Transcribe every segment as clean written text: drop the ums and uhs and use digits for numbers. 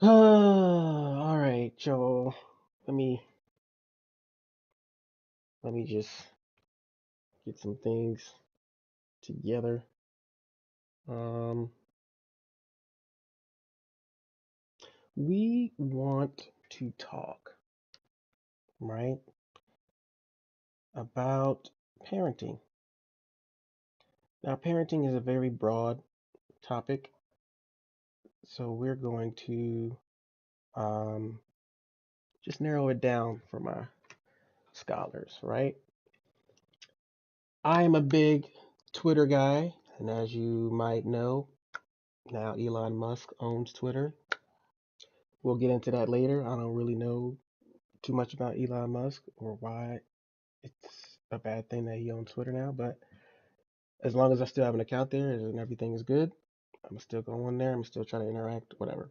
All right, Joel. Let me let me just get some things together. Um, we want to talk, right, about parenting. Now, parenting is a very broad topic, so we're going to um, just narrow it down for my scholars, right? I am a big Twitter guy, and as you might know, now Elon Musk owns Twitter. We'll get into that later. I don't really know too much about Elon Musk or why it's a bad thing that he owns Twitter now, but as long as I still have an account there and everything is good, I'm still going there. I'm still trying to interact, whatever.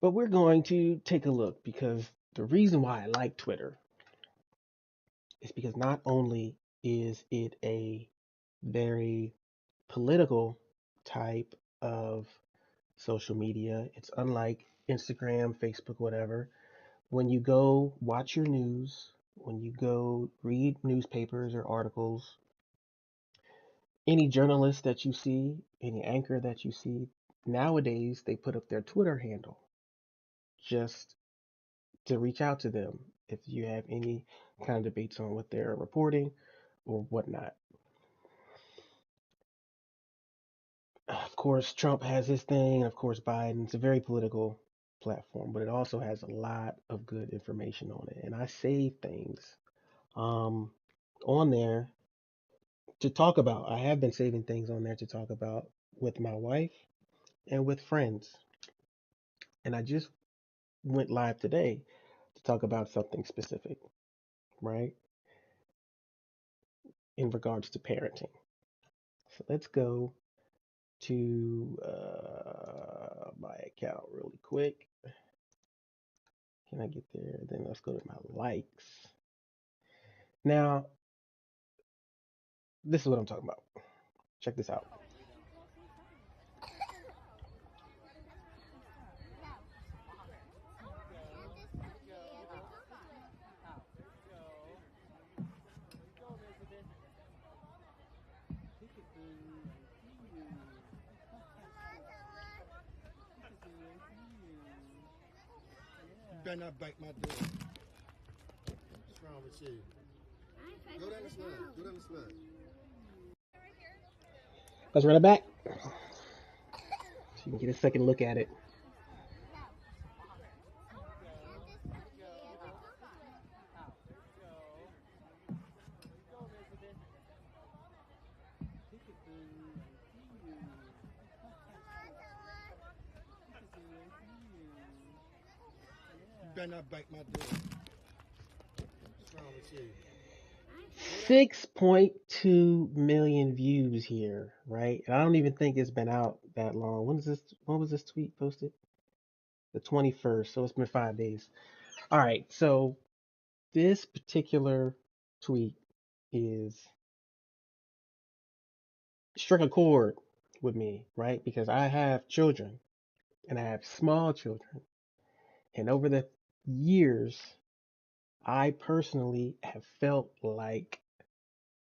But we're going to take a look because the reason why I like Twitter is because not only is it a very political type of social media, it's unlike Instagram, Facebook, whatever. When you go watch your news, when you go read newspapers or articles, any journalist that you see, any anchor that you see, nowadays they put up their Twitter handle just to reach out to them if you have any kind of debates on what they're reporting or whatnot. Of course, Trump has his thing, and of course, Biden. It's a very political platform, but it also has a lot of good information on it. And I save things um, on there to talk about. I have been saving things on there to talk about with my wife and with friends. And I just went live today to talk about something specific, right? In regards to parenting. So let's go to my account really quick. Can I get there? Then let's go to my likes. Now, this is what I'm talking about. Check this out. You better not bite my door. What's wrong with you? Go down the slide. Go down the slide. Let's run it back so you can get a second look at it. You better not bite my door. What's wrong with you? 6.2 million views here, right? And I don't even think it's been out that long. When is this? When was this tweet posted? The 21st. So it's been 5 days. All right. So this particular tweet is struck a chord with me, right? Because I have children and I have small children. And over the years, I personally have felt like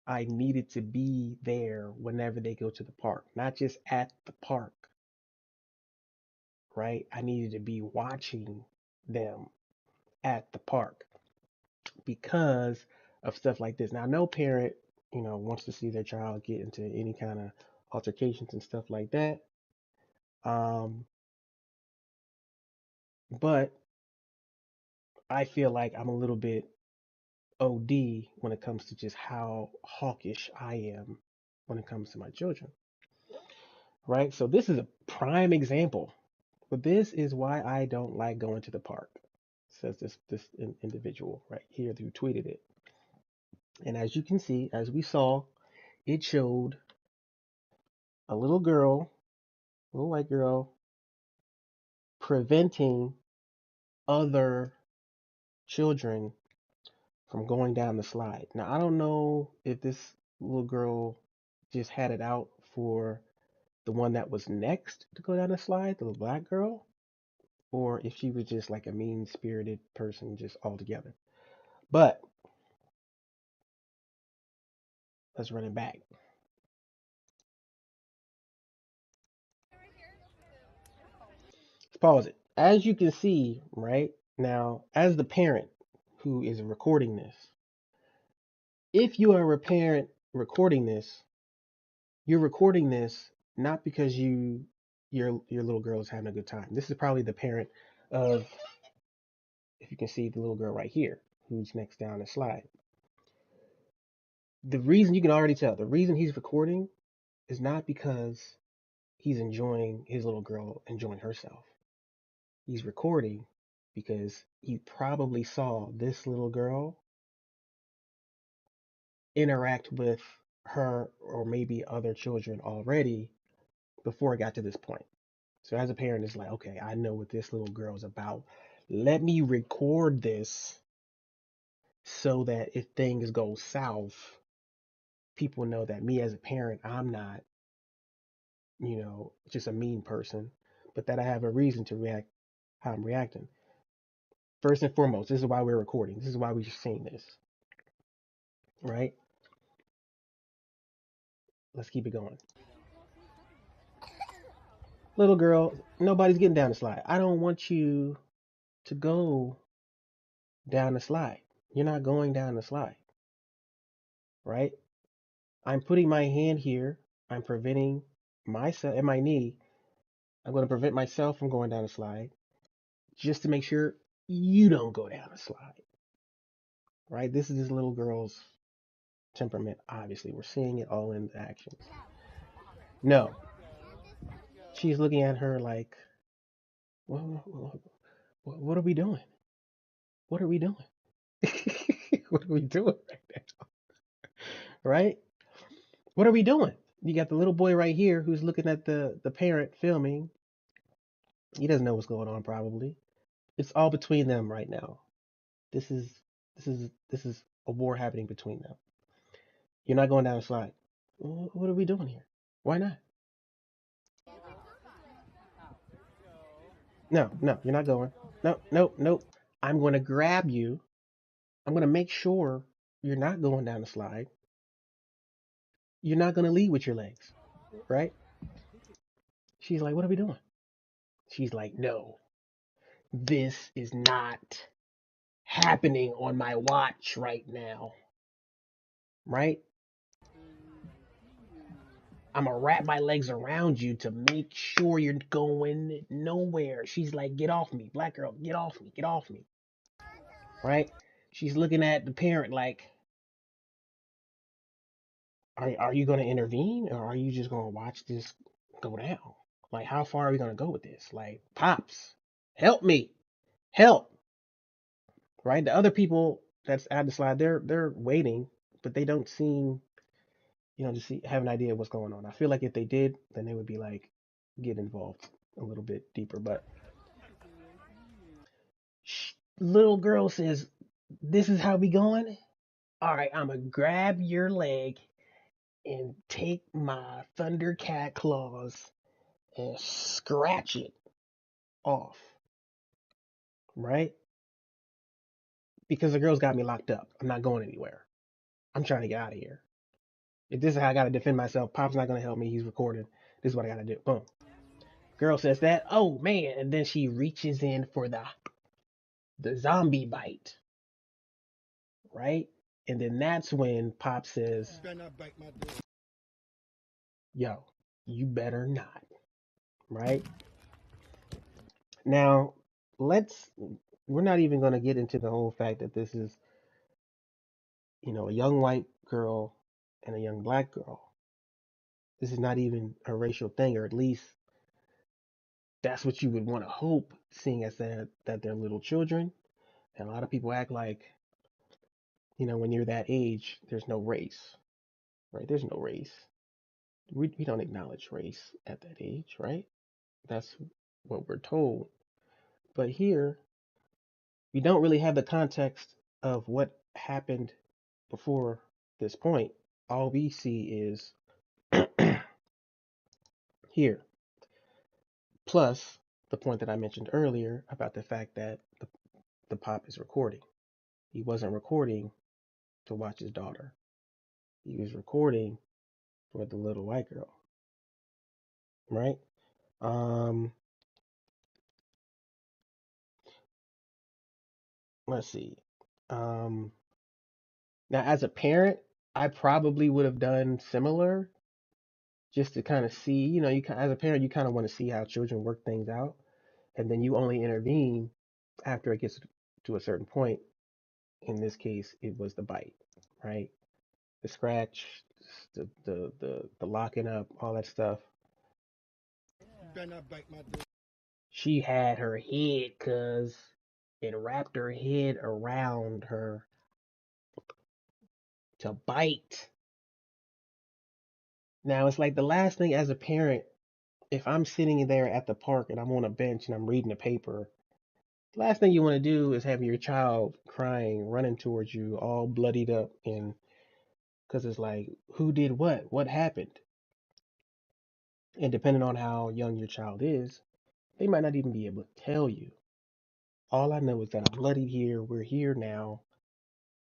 I needed to be there whenever they go to the park, not just at the park, right? I needed to be watching them at the park because of stuff like this. Now, no parent, wants to see their child get into any kind of altercations and stuff like that. Um, but I feel like I'm a little bit OD when it comes to just how hawkish I am when it comes to my children, right? So this is a prime example. But this is why I don't like going to the park, says this individual right here who tweeted it. And as you can see, as we saw, it showed a little girl, little white girl, preventing other children from going down the slide. Now, I don't know if this little girl just had it out for the one that was next to go down the slide, the little black girl, or if she was just like a mean spirited person just altogether. But let's run it back. Let's pause it. As you can see, right now, as the parent who is recording this, if you are a parent recording this, you're recording this not because your little girl is having a good time. This is probably the parent of, if you can see the little girl right here, who's next down the slide. The reason, you can already tell, the reason he's recording is not because he's enjoying his little girl enjoying herself. He's recording because he probably saw this little girl interact with her or maybe other children already before it got to this point. So as a parent, it's like, okay, I know what this little girl is about. Let me record this so that if things go south, people know that me as a parent, I'm not, just a mean person, but that I have a reason to react how I'm reacting. First and foremost, this is why we're recording. This is why we're seeing this, right? Let's keep it going. Little girl, nobody's getting down the slide. I don't want you to go down the slide. You're not going down the slide, right? I'm putting my hand here. I'm preventing myself and my knee. I'm going to prevent myself from going down the slide just to make sure you don't go down the slide, right? This is this little girl's temperament. Obviously, we're seeing it all in the actions. No, she's looking at her like, what are we doing? What are we doing? What are we doing right now? Right? What are we doing? You got the little boy right here who's looking at the parent filming. He doesn't know what's going on probably. It's all between them right now. This is this is a war happening between them. You're not going down the slide. What are we doing here? Why not? No, no, you're not going. No, no, no. I'm going to grab you. I'm going to make sure you're not going down the slide. You're not going to lead with your legs, right? She's like, what are we doing? She's like, no, this is not happening on my watch right now, right? I'm gonna wrap my legs around you to make sure you're going nowhere. She's like, get off me, black girl, get off me, get off me, right? She's looking at the parent like, are you gonna intervene or are you just gonna watch this go down? Like, how far are we gonna go with this? Like, pops, help me, help, right? The other people that's at the slide, they're waiting, but they don't seem, to see have an idea of what's going on. I feel like if they did, then they would be like, get involved a little bit deeper. But little girl says, "This is how we going. All right, I'm gonna grab your leg and take my Thundercat claws and scratch it off, right? Because the girl's got me locked up. I'm not going anywhere. I'm trying to get out of here. If this is how I gotta defend myself, Pop's not gonna help me. He's recording. This is what I gotta do. Boom." Girl says that. Oh man, and then she reaches in for the zombie bite, right? And then that's when Pop says, yo, you better not, right? Now, let's, we're not even going to get into the whole fact that this is, a young white girl and a young black girl. This is not even a racial thing, or at least that's what you would want to hope, seeing as that they're little children. And a lot of people act like, when you're that age, there's no race, right? There's no race. We don't acknowledge race at that age, right? That's what we're told. But here, we don't really have the context of what happened before this point. All we see is here. Plus, the point that I mentioned earlier about the fact that the pop is recording. He wasn't recording to watch his daughter. He was recording for the little white girl, right? Um, let's see. Um, Now, as a parent, I probably would have done similar just to kind of see, as a parent, you kind of want to see how children work things out. And then you only intervene after it gets to a certain point. In this case, it was the bite, right? The scratch, the locking up, all that stuff. You better not bite my door. She had her head, cuz it wrapped her head around her to bite. Now, it's like the last thing as a parent, if I'm sitting there at the park and I'm on a bench and I'm reading a paper, the last thing you want to do is have your child crying, running towards you, all bloodied up, and because it's like, who did what? What happened? And depending on how young your child is, they might not even be able to tell you. All I know is that I'm bloodied here. We're here now.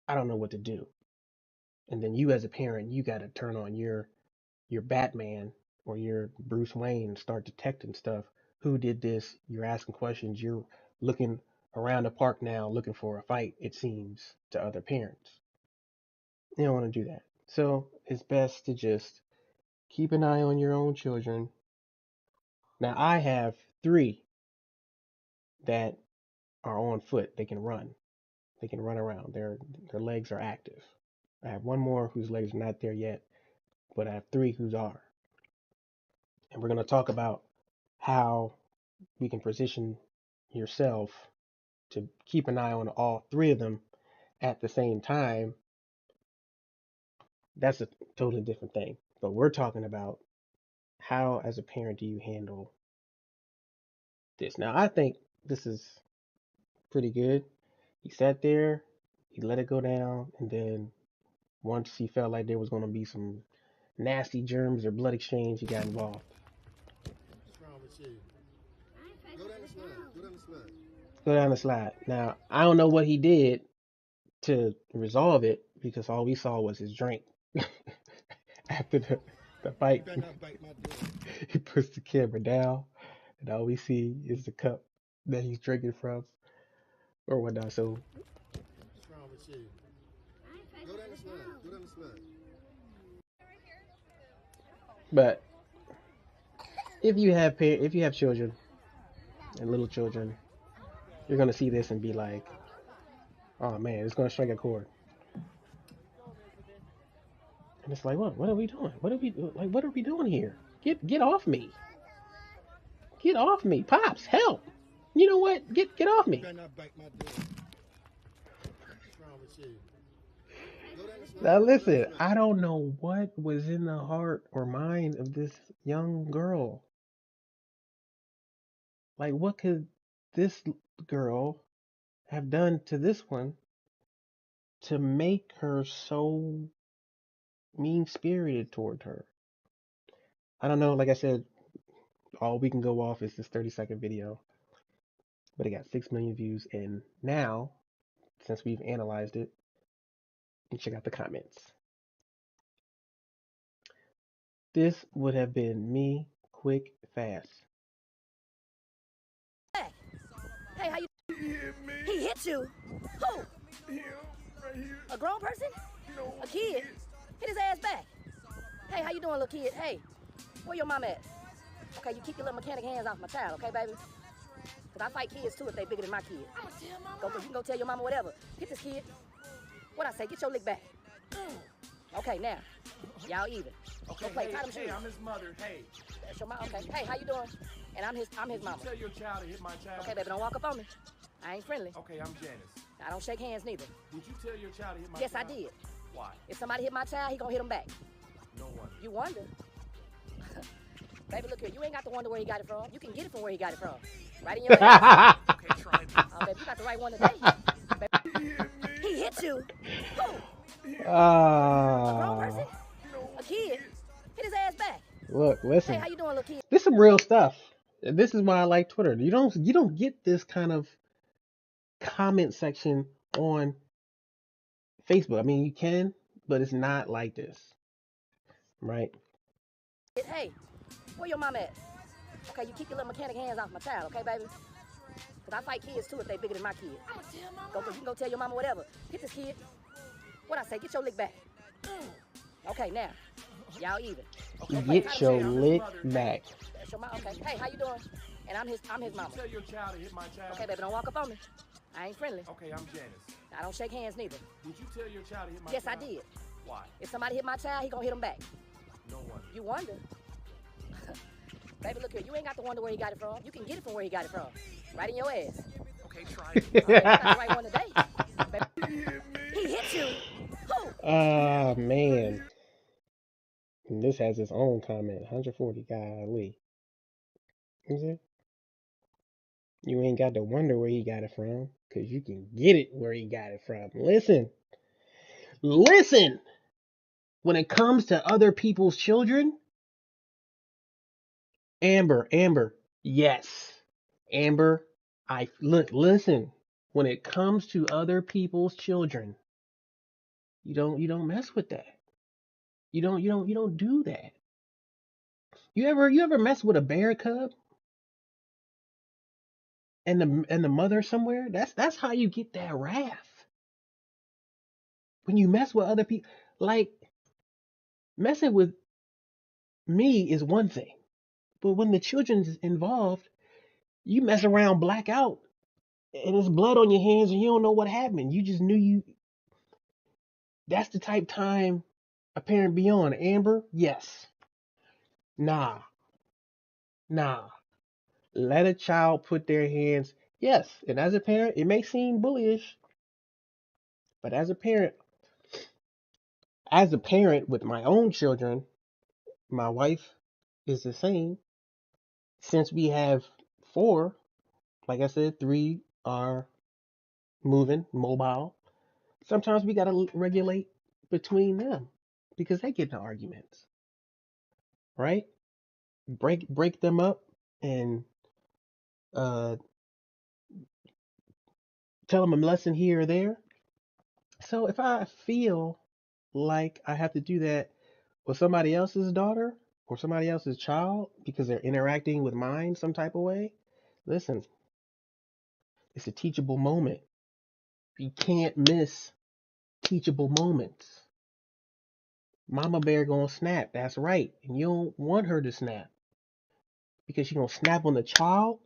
I don't know what to do. And then you, as a parent, you got to turn on your Batman or your Bruce Wayne and start detecting stuff. Who did this? You're asking questions. You're looking around the park now looking for a fight, it seems, to other parents. You don't want to do that. So it's best to just keep an eye on your own children. Now, I have three that are on foot. They can run. They can run around. Their legs are active. I have one more whose legs are not there yet, but I have three whose are. And we're going to talk about how we can position yourself to keep an eye on all three of them at the same time. That's a totally different thing. But we're talking about how, as a parent, do you handle this? Now, I think this is pretty good. He sat there, he let it go down, and then once he felt like there was going to be some nasty germs or blood exchange, he got involved. What's wrong with you? Go down the slide. Go down the slide. Go down the slide. Now, I don't know what he did to resolve it because all we saw was his drink after the You fight. better not bite my door. He puts the camera down, and all we see is the cup that he's drinking from or whatnot. So, What's wrong with you? Go down the slide. Go down the slide. but if you have children and little children, you're gonna see this and be like, oh man, it's gonna strike a chord. And it's like, what? What are we doing? What are we like? What are we doing here? Get off me! Get off me, pops! Help! You know what? Get off You me! better not bite my door. What's wrong with you? Go down the slide. Now Go down the listen, slide. I don't know what was in the heart or mind of this young girl. Like, what could this girl have done to this one to make her so mean spirited toward her? I don't know. Like I said, all we can go off is this 30-second video, but it got 6 million views. And now, since we've analyzed it, you can check out the comments. This would have been me, quick, fast. Hey, how you? He hit me. He hit you? Who? Him right here. A grown person? No. A kid? Hit his ass back. Hey, how you doing, little kid? Hey, where your mom at? Okay, you keep your little mechanic hands off my child, okay, baby? Because I fight kids, too, if they bigger than my kid. I'm gonna tell mama. You can go tell your mama whatever. Hit this kid. What I say? Get your lick back. Okay, now. Y'all even. Okay, Go play. hey, Tie them hey, shoes. I'm his mother. Hey, That's your mom. Okay. Hey, how you doing? And I'm his mama. tell your child to hit my child. Okay, baby, don't walk up on me. I ain't friendly. Okay, I'm Janice. I don't shake hands neither. Did you tell your child to hit my Yes, I child? did. Why? If somebody hit my child, he gonna hit him back. No wonder. You wonder. Baby, look here. You ain't got to wonder where he got it from. You can get it from where he got it from. Right in your ass. Okay, try this. Oh, baby, you got the right one today. Baby. He hit you. Who? A grown person? A kid? Hit his ass back. Look, listen. Hey, how you doing, little kid? This is some real stuff. This is why I like Twitter. You don't get this kind of comment section on Facebook. I mean, you can, but it's not like this, right? Hey, where your mom at? Okay, you keep your little mechanic hands off my child, okay, baby? Because I fight kids too if they bigger than my kid. You can go tell your mama whatever. Get this kid. What I say, get your lick back. Okay, now, y'all even. Get your lick back. That's your mom, okay. Hey, how you doing? And I'm his mama. Tell your child to hit my child. Okay, baby, don't walk up on me. I ain't friendly. Okay, I'm Janice. I don't shake hands neither. Did you tell your child to hit my Yes, child? I did. Why? If somebody hit my child, he gonna hit him back. No one. You wonder. Baby, look here, you ain't got to wonder where he got it from. You can get it from where he got it from. Right in your ass. Okay, try it. Okay, you got the right one today. Baby. He hit you. Who? Ah, man. And this has its own comment. 140, golly. You see? You ain't got to wonder where he got it from, because you can get it where he got it from. Listen. Listen! When it comes to other people's children, Amber, yes. Amber, listen. When it comes to other people's children, you don't mess with that. You don't do that. You ever mess with a bear cub and the mother somewhere? That's how you get that wrath. When you mess with other people, like messing with me is one thing, but when the children's involved, you mess around, black out, and there's blood on your hands, and you don't know what happened. You just knew you. That's the type time a parent be on. Amber, yes. Nah, nah. Let a child put their hands. Yes, and as a parent, it may seem bullyish, but as a parent with my own children, my wife is the same. Since we have four, like I said, three are moving, mobile. Sometimes we gotta regulate between them because they get into arguments, right? Break them up and uh, tell them a lesson here or there. So if I feel like I have to do that with somebody else's daughter or somebody else's child because they're interacting with mine some type of way, listen, it's a teachable moment. You can't miss teachable moments. Mama bear gonna snap, that's right. And you don't want her to snap because she's gonna snap on the child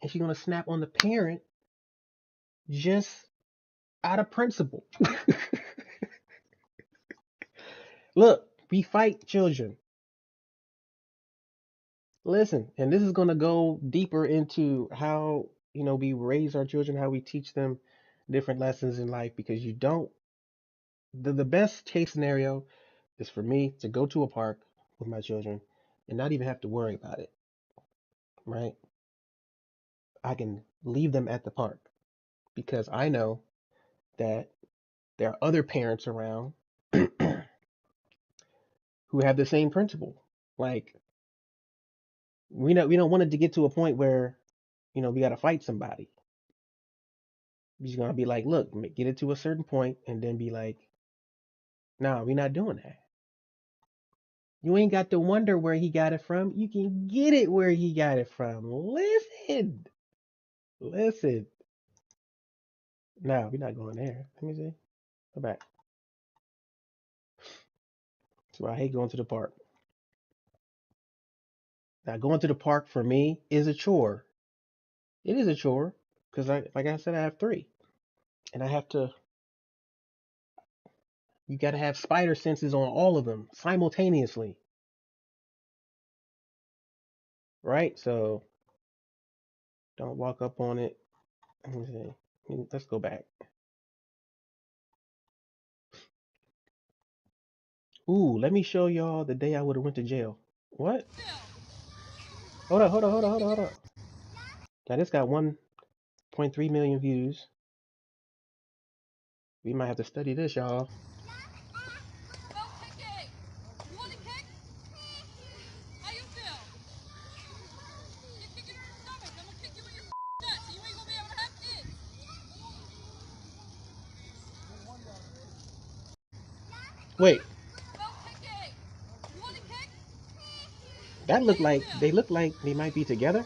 and she's gonna snap on the parent just out of principle. Look, we fight children. Listen, and this is going to go deeper into how, we raise our children, how we teach them different lessons in life because you don't, the best case scenario is for me to go to a park with my children and not even have to worry about it, right? I can leave them at the park because I know that there are other parents around who have the same principle. Like, we don't want it to get to a point where, we got to fight somebody. He's gonna be like, look, get it to a certain point, and then be like, nah, we're not doing that. You ain't got to wonder where he got it from. You can get it where he got it from. Listen. No, we're not going there. Let me see. Go back. That's why I hate going to the park. Now, going to the park for me is a chore. It is a chore because, like I said, I have three, and I have to. You got to have spider senses on all of them simultaneously, right? So don't walk up on it. Let me see. Let's go back. Ooh, let me show y'all the day I would have went to jail. What? Hold up. Now this got 1.3 million views. We might have to study this, y'all. Wait, that look like they might be together.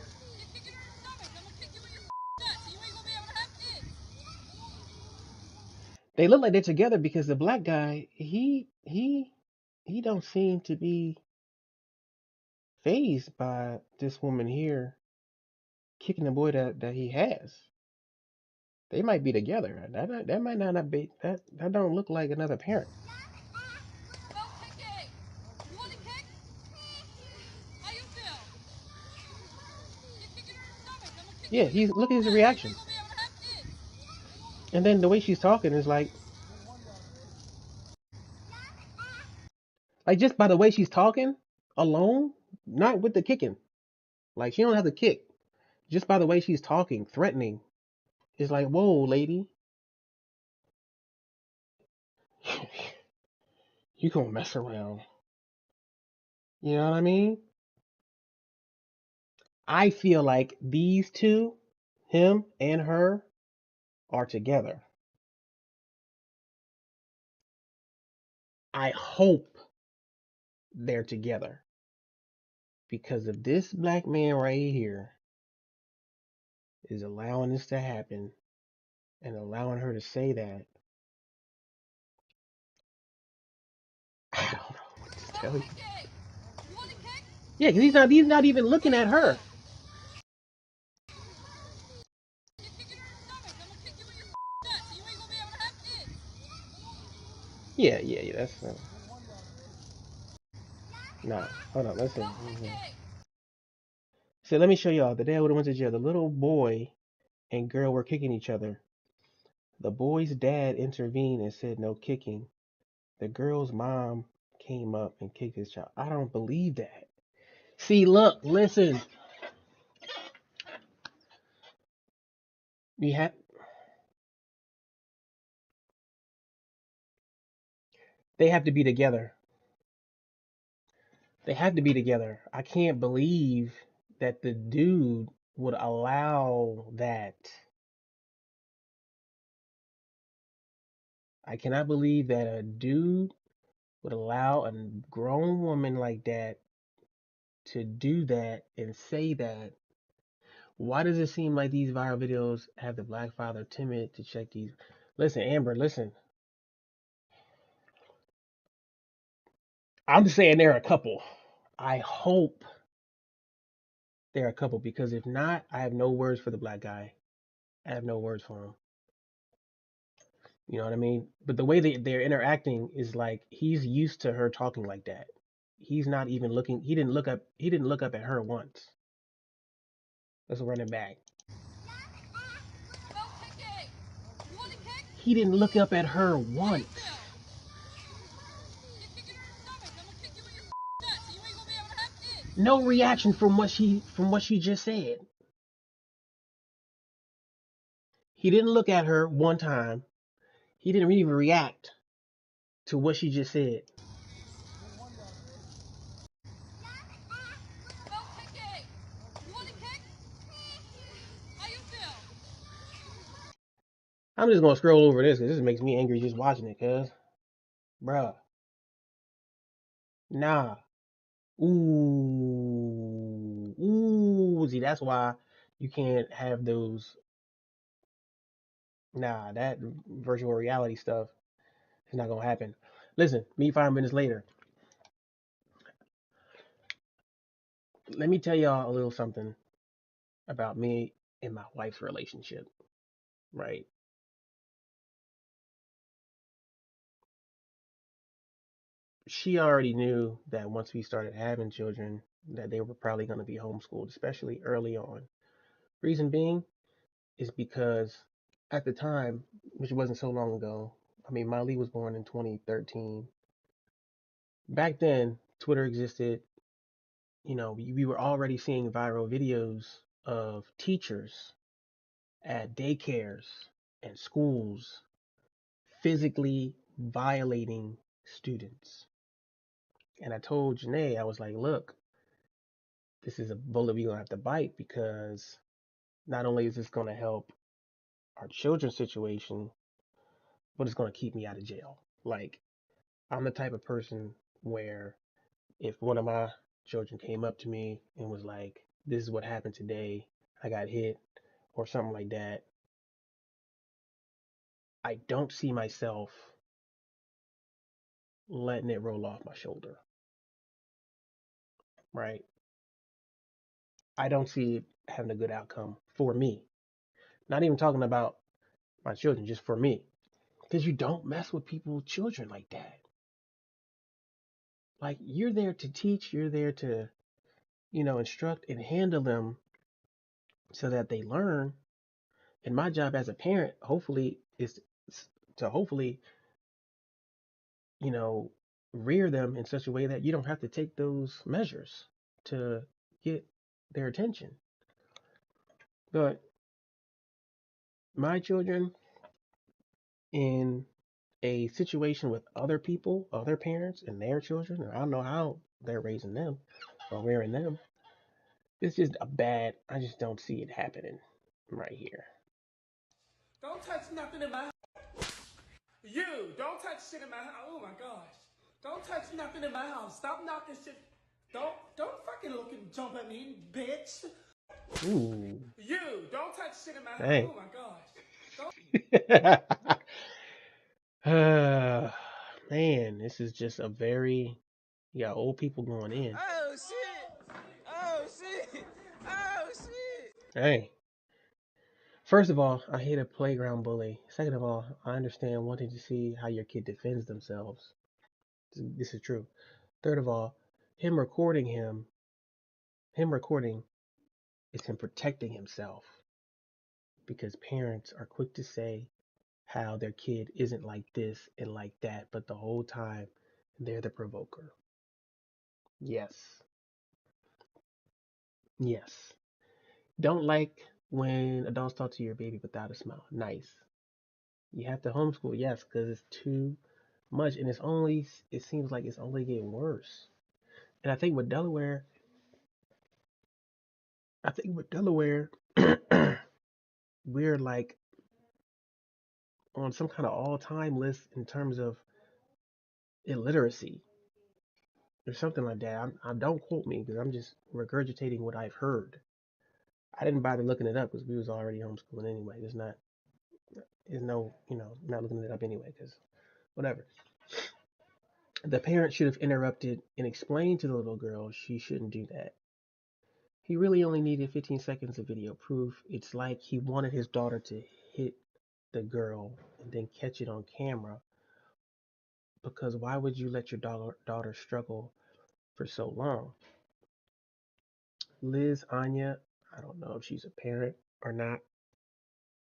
They look like they're together because the black guy, he don't seem to be phased by this woman here kicking the boy that he has. They might be together. That might not be that don't look like another parent. Yeah, he's look at his reaction. And then the way she's talking is like just by the way she's talking alone, not with the kicking. Like she don't have to kick. Just by the way she's talking, threatening. It's like, whoa, lady, you gonna mess around. You know what I mean? I feel like these two, him and her, are together. I hope they're together because if this black man right here is allowing this to happen and allowing her to say that, I don't know what to tell you. Yeah, because he's not even looking at her. Yeah. That's nah. Hold on. Let's see. So let me show y'all. The day I would have went to jail, the little boy and girl were kicking each other. The boy's dad intervened and said no kicking. The girl's mom came up and kicked his child. I don't believe that. See, look, listen. We have they have to be together. They have to be together. I can't believe that the dude would allow that. I cannot believe that a dude would allow a grown woman like that to do that and say that. Why does it seem like these viral videos have the black father timid to check these? Listen, Amber, listen. I'm just saying they're a couple. I hope they're a couple because if not, I have no words for the black guy. I have no words for him. You know what I mean? But the way they're interacting is like he's used to her talking like that. He's not even looking. He didn't look up. He didn't look up at her once. Let's run it back. He didn't look up at her once. No reaction from what she just said. He didn't look at her one time. He didn't even react to what she just said. I'm just gonna scroll over this because this makes me angry just watching it. Cause, bruh, nah, ooh. See, that's why you can't have those. Nah, that virtual reality stuff is not gonna happen. Listen, me 5 minutes later. Let me tell y'all a little something about me and my wife's relationship. Right? She already knew that once we started having children, that they were probably gonna be homeschooled, especially early on. Reason being is because at the time, which wasn't so long ago, I mean, Miley was born in 2013. Back then, Twitter existed. You know, we were already seeing viral videos of teachers at daycares and schools physically violating students. And I told Janae, I was like, look, this is a bullet we're going to have to bite because not only is this going to help our children's situation, but it's going to keep me out of jail. Like, I'm the type of person where if one of my children came up to me and was like, "This is what happened today. I got hit," or something like that, I don't see myself letting it roll off my shoulder, right? I don't see it having a good outcome for me. Not even talking about my children, just for me. Because you don't mess with people's children like that. Like, you're there to teach, you're there to, instruct and handle them so that they learn. And my job as a parent, hopefully, is to hopefully, you know, rear them in such a way that you don't have to take those measures to get their attention. But my children, in a situation with other people, other parents, and their children, and I don't know how they're raising them or rearing them, it's just a bad, I just don't see it happening right here. Don't touch nothing in my house. You, don't touch shit in my house. Oh my gosh. Don't touch nothing in my house. Stop knocking shit. Don't fucking look and jump at me, bitch. Ooh, You, don't touch shit in my house. dang. Oh my gosh. Don't. Man, this is just a very, you got old people going in. Oh shit. Oh shit. Oh shit. Hey, first of all, I hate a playground bully. Second of all, I understand wanting to see how your kid defends themselves. This is true. Third of all, him recording is him protecting himself because parents are quick to say how their kid isn't like this and like that, but the whole time they're the provoker. Yes. Yes. Don't like when adults talk to your baby without a smile. Nice. You have to homeschool, yes, because it's too much, and it seems like it's only getting worse. And I think with Delaware, we're like on some kind of all-time list in terms of illiteracy or something like that. Don't quote me because I'm just regurgitating what I've heard. I didn't bother looking it up because we was already homeschooling anyway. There's no, not looking it up anyway because whatever. The parent should have interrupted and explained to the little girl she shouldn't do that. He really only needed 15 seconds of video proof. It's like he wanted his daughter to hit the girl and then catch it on camera because why would you let your daughter struggle for so long? Liz, Anya, I don't know if she's a parent or not,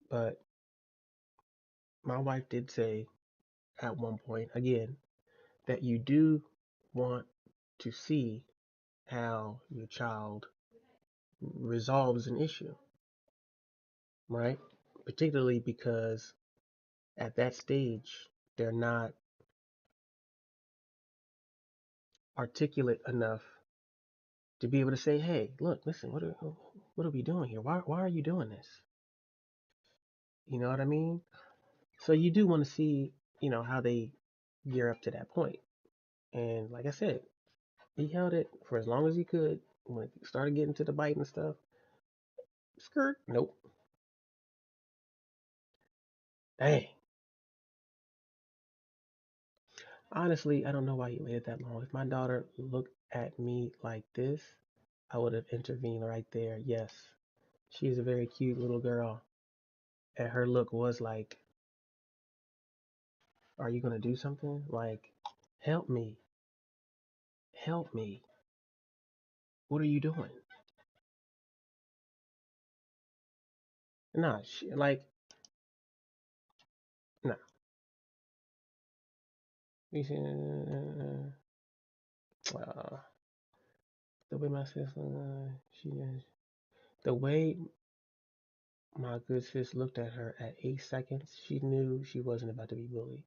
but my wife did say at one point, again, that you do want to see how your child resolves an issue, right? Particularly because at that stage, they're not articulate enough to be able to say, "Hey, look, listen, what are we doing here? Why are you doing this?" You know what I mean? So you do want to see, how they gear up to that point. And like I said, he held it for as long as he could. When it started getting to the bite and stuff, skirt, nope. Dang. Honestly, I don't know why he waited that long. If my daughter looked at me like this, I would have intervened right there. Yes, she is a very cute little girl. And her look was like, are you going to do something? Like, help me. Help me. What are you doing? Nah, like, nah. Uh, the way my sister, the way my good sis looked at her at 8 seconds, she knew she wasn't about to be bullied.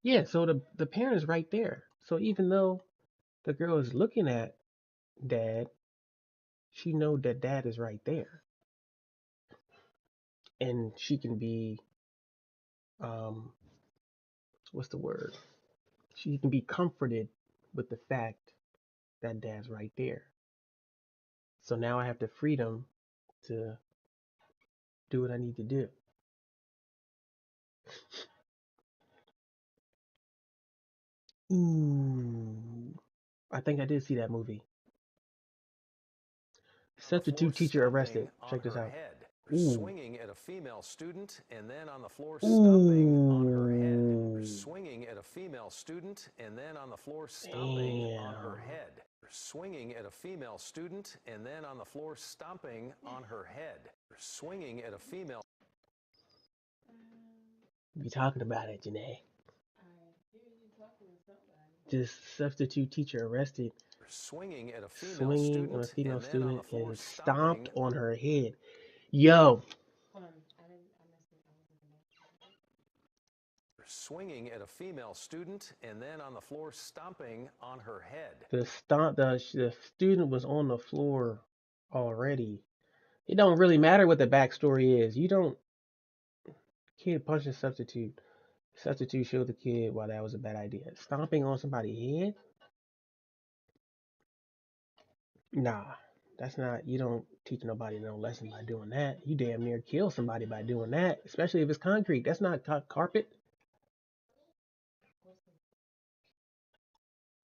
Yeah, so the parent is right there. So even though the girl is looking at dad, she know that dad is right there, and she can be um what's the word? She can be comforted with the fact that dad's right there. So now I have the freedom to do what I need to do. Ooh, I think I did see that movie. Substitute teacher arrested. Check this out. Ooh. Swinging at a female student and then on the floor stomping on her head. Ooh. Swinging at a female student and then on the floor stomping on her head. Swinging at a female student and then on the floor stomping on her head. Swinging at a female. Be talking about it, Janae. This substitute teacher arrested. Swinging at a female Swinging on a student female and then on student the floor and stomped stomping on her head. Yo. Swinging at a female student and then on the floor stomping on her head. The student was on the floor already. It don't really matter what the backstory is. You don't. Kid punched a substitute. Substitute showed the kid why that was a bad idea. Stomping on somebody's head? Nah, that's not. You don't teach nobody no lesson by doing that. You damn near kill somebody by doing that, especially if it's concrete. That's not carpet.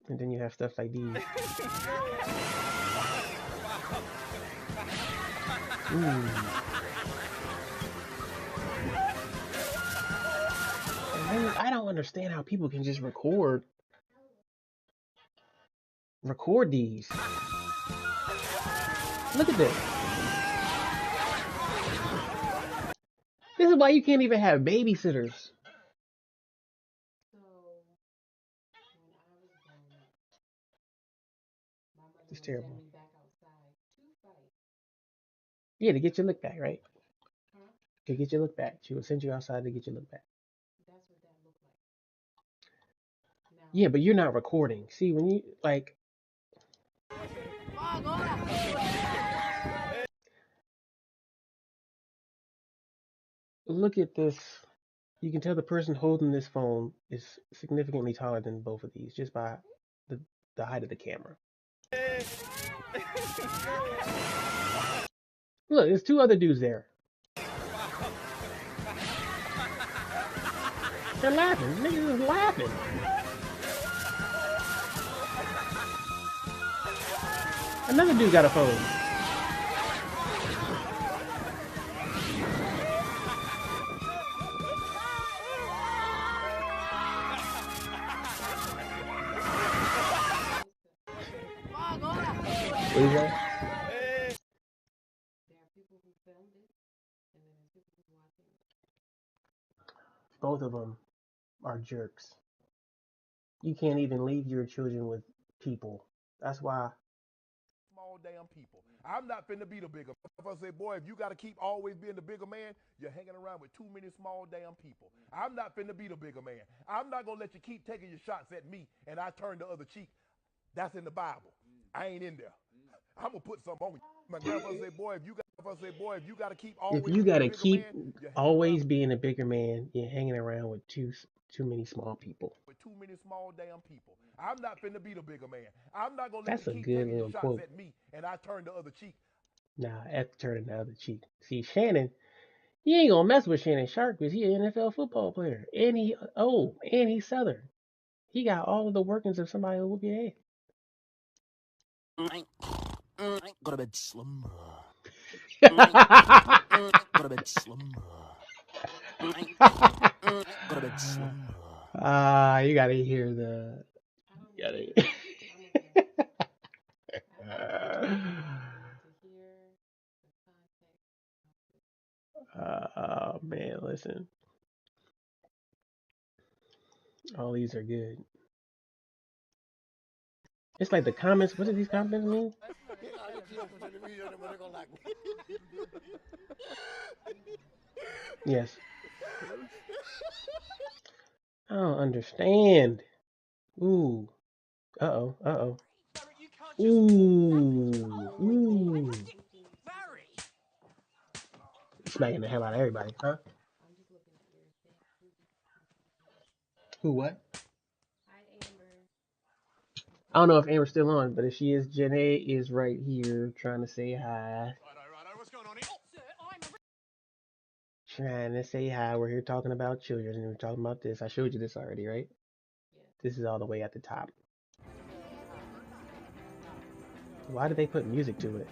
And then you have stuff like these. Ooh. And then I don't understand how people can just record these. Look at this. This is why you can't even have babysitters. It's terrible. Yeah, to get your look back, right? To get your look back. She would send you outside to get your look back. Yeah, but you're not recording. See, when you, like... Look at this. You can tell the person holding this phone is significantly taller than both of these just by the height of the camera. Look, there's two other dudes there. They're laughing. Niggas is laughing. Another dude got a phone. What is that? Both of them are jerks. You can't even leave your children with people. That's why. Small damn people. I'm not finna be the bigger. If I say, boy, if you gotta keep always being the bigger man, you're hanging around with too many small damn people. I'm not finna be the bigger man. I'm not gonna let you keep taking your shots at me and I turn the other cheek. That's in the Bible. I ain't in there. I'm gonna put something on you. My grandfather say, boy, if you gotta keep always If you being the gotta bigger keep man, you're always being a bigger man, you're hanging around with too many small people. with too many small damn people. I'm not finna be the bigger man. I'm not gonna let That's you a keep good taking your little shots quote. at me and I turn the other cheek. Nah, F turning the other cheek. See, Shannon, you ain't gonna mess with Shannon Sharp because he's an NFL football player. And he's Southern. He got all of the workings of somebody who whoop your head. Go to bed slumber. Go to bed slumber. Go to bed slumber. You gotta hear the. Oh man, listen. All these are good. It's like the comments. What do these comments mean? Yes. I don't understand. Ooh. Uh-oh. Uh-oh. Ooh. Ooh. Smacking the hell out of everybody, huh? Who what? I don't know if Amber's still on, but if she is, Janae is right here trying to say hi. Righto, what's going on here? Trying to say hi. We're here talking about children, and we're talking about this. I showed you this already, right? This is all the way at the top. Why did they put music to it?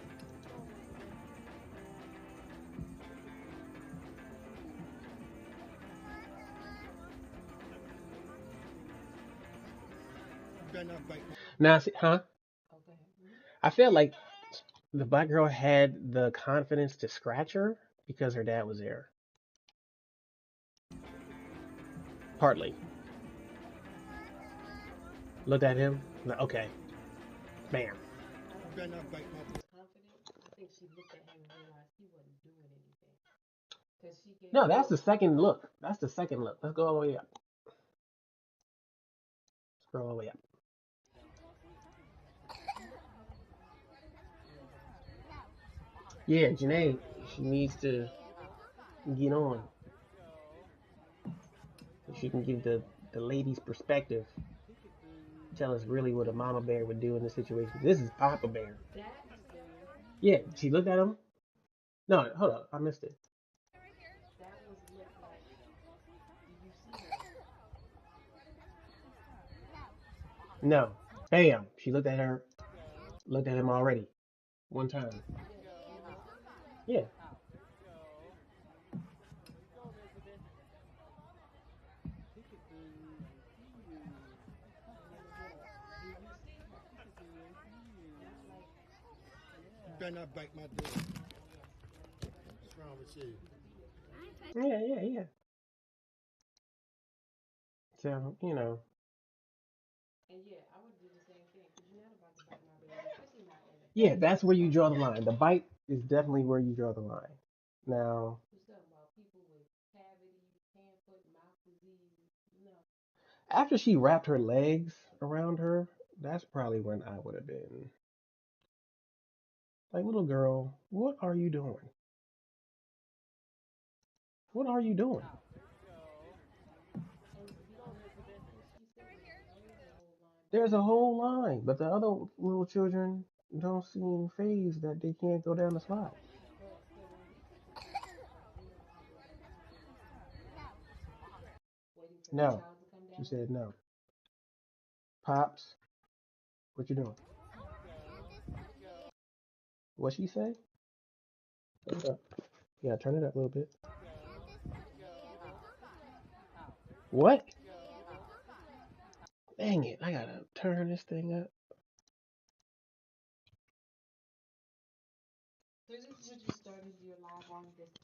Better not bite my. Now, see, huh? I feel like the black girl had the confidence to scratch her because her dad was there. Partly. Looked at him. Okay. Bam. Better not bite my. No, that's the second look. That's the second look. Let's go all the way up. Scroll all the way up. Yeah, Janae, she needs to get on. She can give the lady's perspective. Tell us really what a mama bear would do in this situation. This is Papa Bear. Yeah, she looked at him. No, hold up. I missed it. No. Bam. She looked at her. Looked at him already. One time. Yeah. Better not bite my door. What's wrong with you? Yeah. So, you know. Yeah, that's where you draw the line. The bite is definitely where you draw the line. Now, after she wrapped her legs around her, that's probably when I would have been like, little girl, what are you doing? What are you doing? There's a whole line, but the other little children don't seem phased that they can't go down the slide. No, she said no. Pops, what you doing? What she say? Turn it up. Yeah, turn it up a little bit. What? Dang it, I gotta turn this thing up.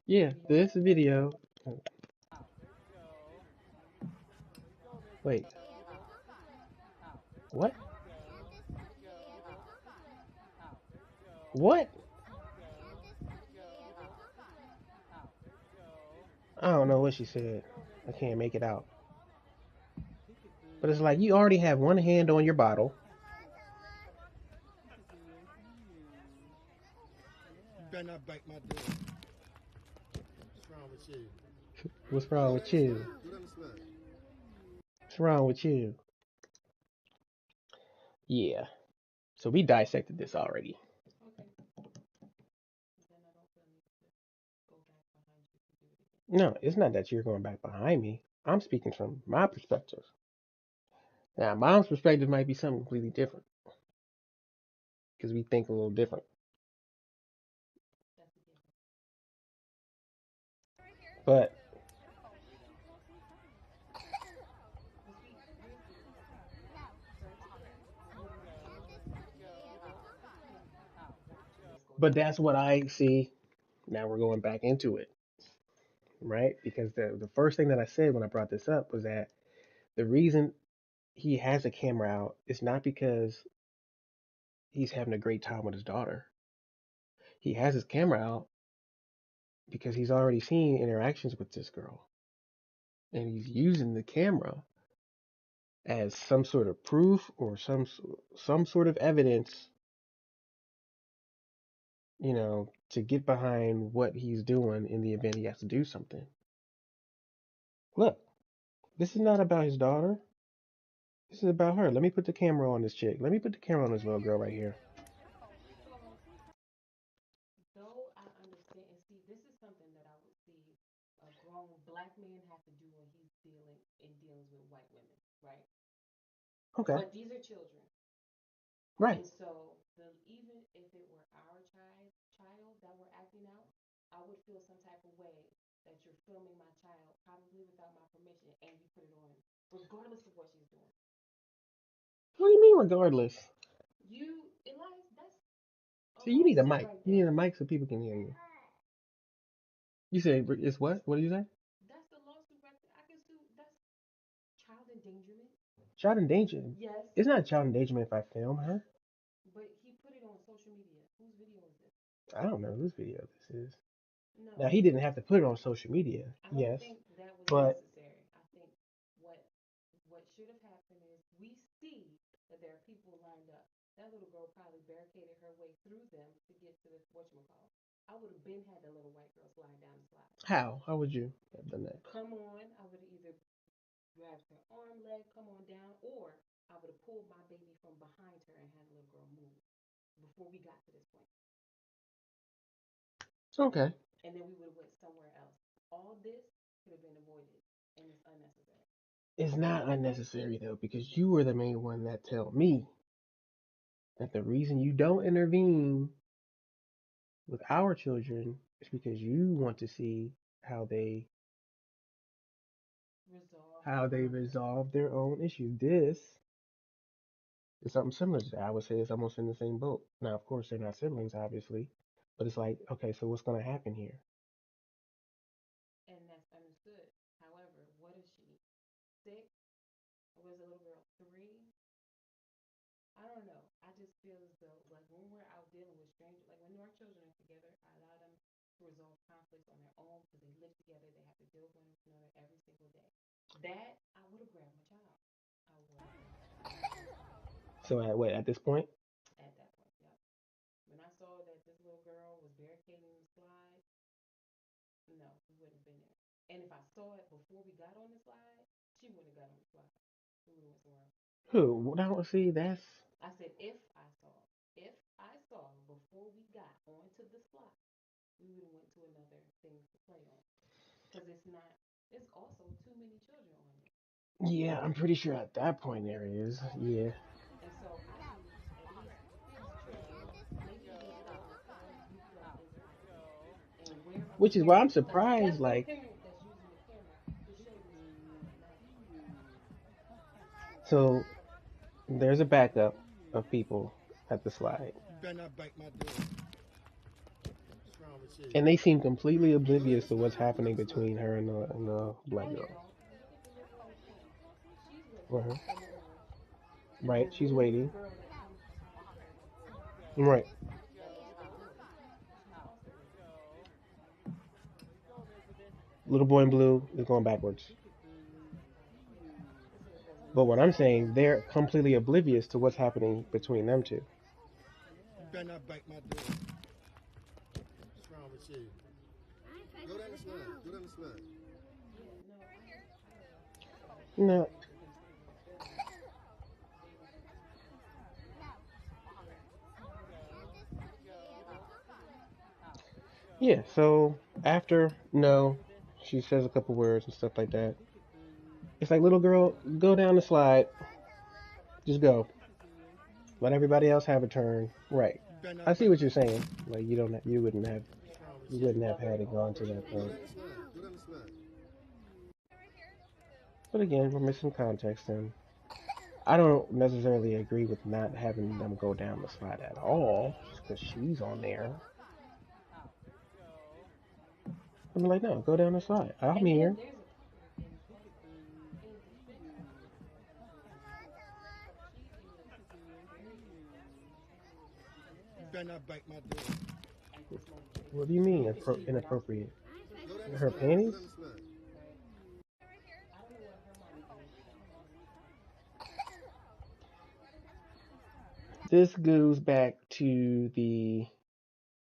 Yeah, this video. Wait, what? What? I don't know what she said. I can't make it out. But it's like you already have one hand on your bottle. Better not bite my door. What's wrong with you? What's wrong with you? Go down the slide. What's wrong with you? Yeah. So we dissected this already. No, it's not that you're going back behind me. I'm speaking from my perspective. Now, mom's perspective might be something completely different because we think a little different. But that's what I see. Now we're going back into it, right? Because the first thing that I said when I brought this up was that the reason he has a camera out is not because he's having a great time with his daughter. He has his camera out because he's already seen interactions with this girl, and he's using the camera as some sort of proof or some sort of evidence, to get behind what he's doing in the event he has to do something. Look, This is not about his daughter. This is about her. Let me put the camera on this chick. Let me put the camera on this little girl right here. Though I understand, and see, this is something that I would see a grown black man have to do when he's dealing in dealings with white women, right? Okay. But these are children, Right. and so even if it were our child that were acting out, I would feel some type of way that you're filming my child probably without my permission, and you put it on, regardless of what she's doing. What do you mean, regardless? Elias, that's a So you need a lawsuit mic. right You need there. a mic so people can hear you. You say it's what? What did you say? That's the lawsuit right there. I can sue. That's child endangerment. Child endangerment. Yes, It's not child endangerment if I film her. but he put it on social media. Whose video is this? I don't know whose video this is. Now No, he didn't have to put it on social media. I don't Yes, think that was but necessary. I think what what should have happened is we see that there are people lined up. That little girl probably barricaded her way through them to get to the whatchamacallit. I would have been had the little white girl slide down the slide. how? How would you have done that? Come on, I would have either grabbed her arm, leg, come on down, or I would have pulled my baby from behind her and had the little girl move before we got to this point. Okay. And then we would have went somewhere else. All this could have been avoided, and it's unnecessary. It's not unnecessary though, because you were the main one that tell me that the reason you don't intervene with our children is because you want to see how they Resolve how their they own. resolve their own issue. This is something similar to that. I would say it's almost in the same boat. Now, of course, they're not siblings, obviously, but it's like, okay, so what's gonna happen here? And that's understood. However, what is she? 6? Or was the little girl 3? I don't know. I just feel as though, like, when we're out dealing with strangers, like when our children are together, I allow them to resolve conflicts on their own because they live together. They have to deal with one another every single day. That I would have grabbed my child. I would have grabbed my child immediately So at what at this point? at that point. Yep. When I saw that this little girl was barricading the slide, no, we wouldn't have been there. And if I saw it before we got on the slide, she wouldn't have got on the slide. We would have went somewhere else. Who? Now, see, that's I said if I saw before we got onto the slide, we would have went to another thing to play on. Because it's not. There's also too many children on it. yeah. I'm pretty sure at that point there is. Yeah. And so I think at least these children, maybe a little bit of your time you play inside of it. And wherever the Which is why I'm parent, surprised. assess the Like, parent that's using the camera to show these people what's natural. so there's a backup of people at the slide, You better not bite my door. What's wrong with you? and they seem completely Go down oblivious the to what's slide. Go down happening the slide. between her and the No, black they girl. don't. Look at the little girl in pink. She's with him Uh-huh. in the orange. Right. The She's little waiting. girl that comes behind her Right. that is the bully. She's also with him. Little boy in blue is going backwards. Right. This little girl's in the But what middle. I'm saying, they're completely oblivious to what's happening between them two. You better not bite my door. What's wrong with you? Go down the slide. Go down the slide. Yeah, no, I agree. No. They need to continue filming baby situations. Yeah. So after no, she says a couple words and stuff like that. It's like, little girl, go down the slide. Just go. Let everybody else have a turn. Right. You better I not see bite what my you're door. saying. Like, you wouldn't have, What's wrong with you you? wouldn't have had it gone to that Go point. down the slide. Go down the slide. But again, we're missing context, and I don't necessarily agree with not having them go down the slide at all, just because she's on there. I'm like, no, go down the slide. I'm And then here. there's a couple of things also. In defense of this girl that I'm dealing with, she is very innocent. You better not bite my door. At this moment, What based do you mean you can see what I'm inappropriate? seeing. Go down the Her slide. Go panties? down the slide. Right? I don't know what her mama did, but her mama needs to come. This goes back to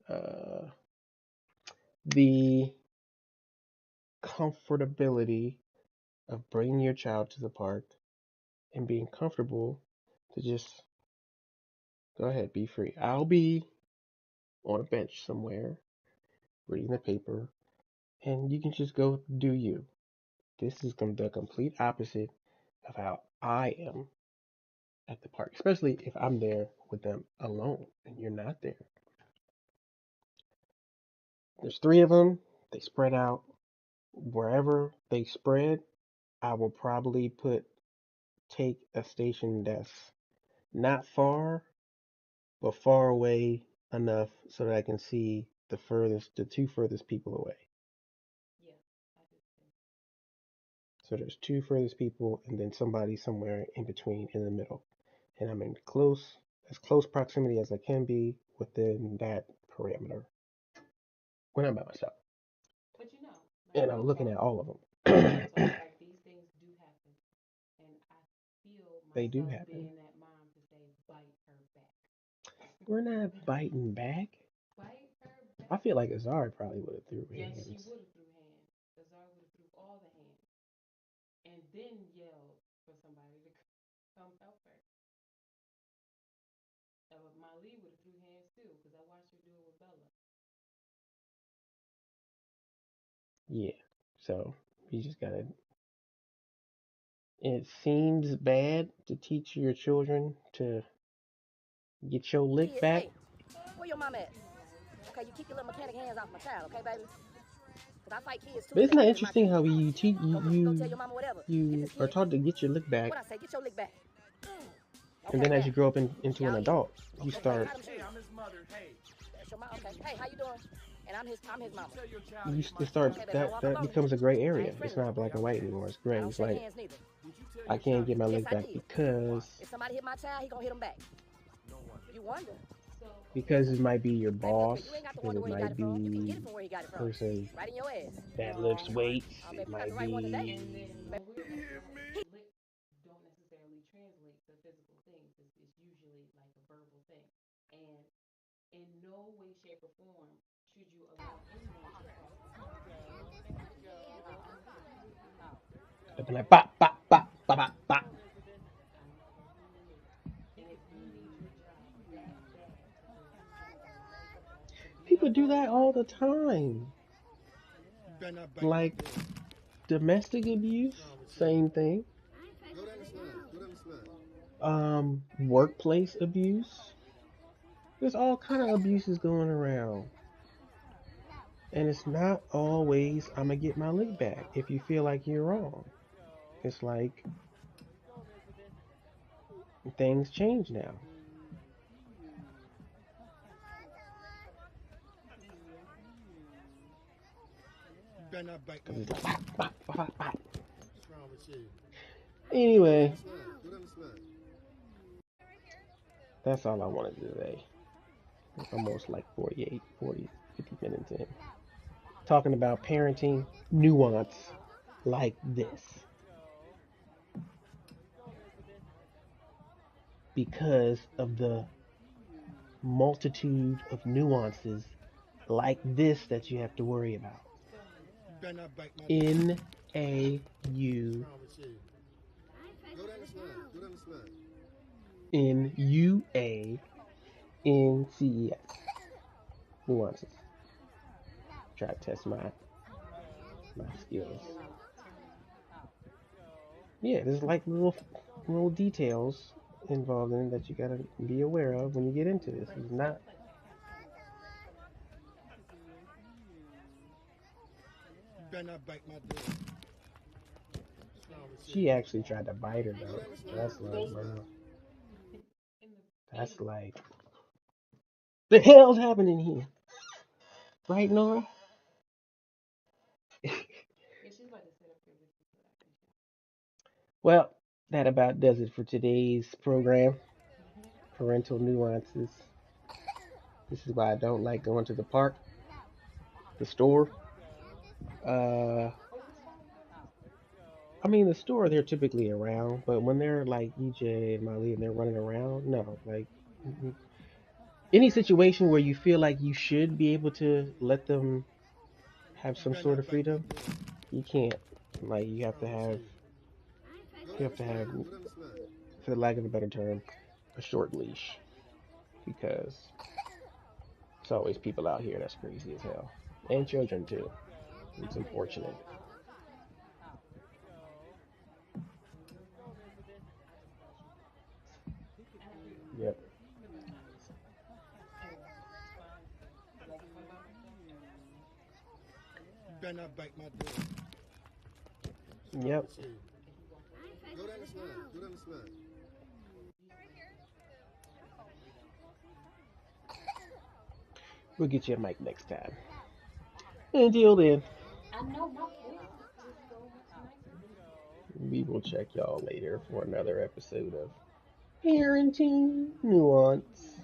uh, the comfortability of bringing your child to the park and being comfortable to just go ahead, be free. I'll be on a bench somewhere reading the paper, and you can just go do you. This is the complete opposite of how I am at the park, especially if I'm there with them alone and you're not there. There's three of them. They spread out. Wherever they spread, I will probably take a station that's not far, but far away enough so that I can see the two furthest people away. Yeah, I do too. So there's two furthest people and then somebody somewhere in between in the middle. And I'm in as close proximity as I can be within that parameter when I'm by myself. But you know, like And I'm real looking talk, at all of real them. talk, like these things do happen. And I feel They do myself happen. being that mom to say, bite her back. We're not biting back. Bite her I back. feel like Azari probably would have threw Yes, she hands. would have threw hands. Azar would have threw all the hands. And then yelled for somebody to come help her. But Mali would have threw hands too, because I watched her do it with Bella. Yeah. So you just gotta. It seems bad to teach your children to get your lick Kid, back. hey, where your mom at? Okay, you keep your little mechanic hands off my child, okay, baby? Because I fight kids too But if isn't they that bigger than my interesting kids. how you teach Go tell your mama whatever. Get you this are kid. taught to get your lick back, What I say? Get your lick back. and Okay, then as now. you grow up into an Y'all eat. adult, you Okay, tie start them Hey, shoes. I'm his mother. Hey, That's your mom. Okay. Hey, how you doing? And I'm his mama. tell your child to you hit my start child. Okay, baby, don't that walk up that on me. becomes a gray I area. ain't It's friendly not with you. black and white anymore. It's I gray. don't It's shake like hands neither. Did you tell I your can't child to get my hit Yes, lick I back did. because If somebody hit my child, he gonna hit him back. no wonder. You wonder. So, okay, because it might be your Baby, look boss, here. You ain't got to because wonder it where he got might it from. You can get be it from where he got it a from. person Right in your ass. that no, lifts weights. Oh, It baby, you got might the right one today. and then be when we're adults, licks don't necessarily translate to physical things. It's usually like a verbal thing. And in no way, shape, or form should you allow anyone to cross the line. You understand? I've been like bop bop bop bop bop bop. I don't care who it is. And if you need your job that bad to where you have to be People up do all that night, all the time. You better not bite my Like door. domestic abuse, What's wrong with you? same thing. Go down the slide. Go down the slide. Workplace abuse. There's all kind of abuses going around. And it's not always I'm gonna get my lick back if you feel like you're wrong. It's like things change now. You better not bite my Cause it's door. like bop, bop, bop, bop, bop. What's wrong with you? Go down Anyway, the slide. Go down the slide. that's all I wanted to say. It's almost like 48, 40, 50 minutes in. Talking about parenting nuance like this. Because of the multitude of nuances like this that you have to worry about. so many. You better not bite my door. N A What's U wrong with you? Go down the slide. Go down the slide. N U A N C E S. Nuances. Try to test my skills. Yeah, there's like little details involved in it that you gotta be aware of when you get into this. It's not. You better not bite my door. What's wrong with you? She actually tried to bite her Go though. down the slide. That's Go down like, the bro. slide. In the That's face. like, the hell's happening here, right, Nora? Yeah, she's about to sit up here with you so that I can show. Well, that about does it for today's program. Parental nuances. This is why I don't like going to the park, the store. Uh, Oh, whose phone is this? I mean, the store they're typically around, but when they're like EJ and Molly and they're running around, no. Like any situation where you feel like you should be able to let them have You some better sort not of bite my freedom, door. you can't. Like you What's have to wrong with have you? You have to have, for the lack of a better term, a short leash because it's always people out here that's crazy as hell, and children too. It's unfortunate. Yep. You better not bite my door. Yep. Go down the slide. Go down the slide. We'll get you a mic next time. Until then, I know my voice is just so much nicer. we will check y'all later for another episode of Parenting Nuance.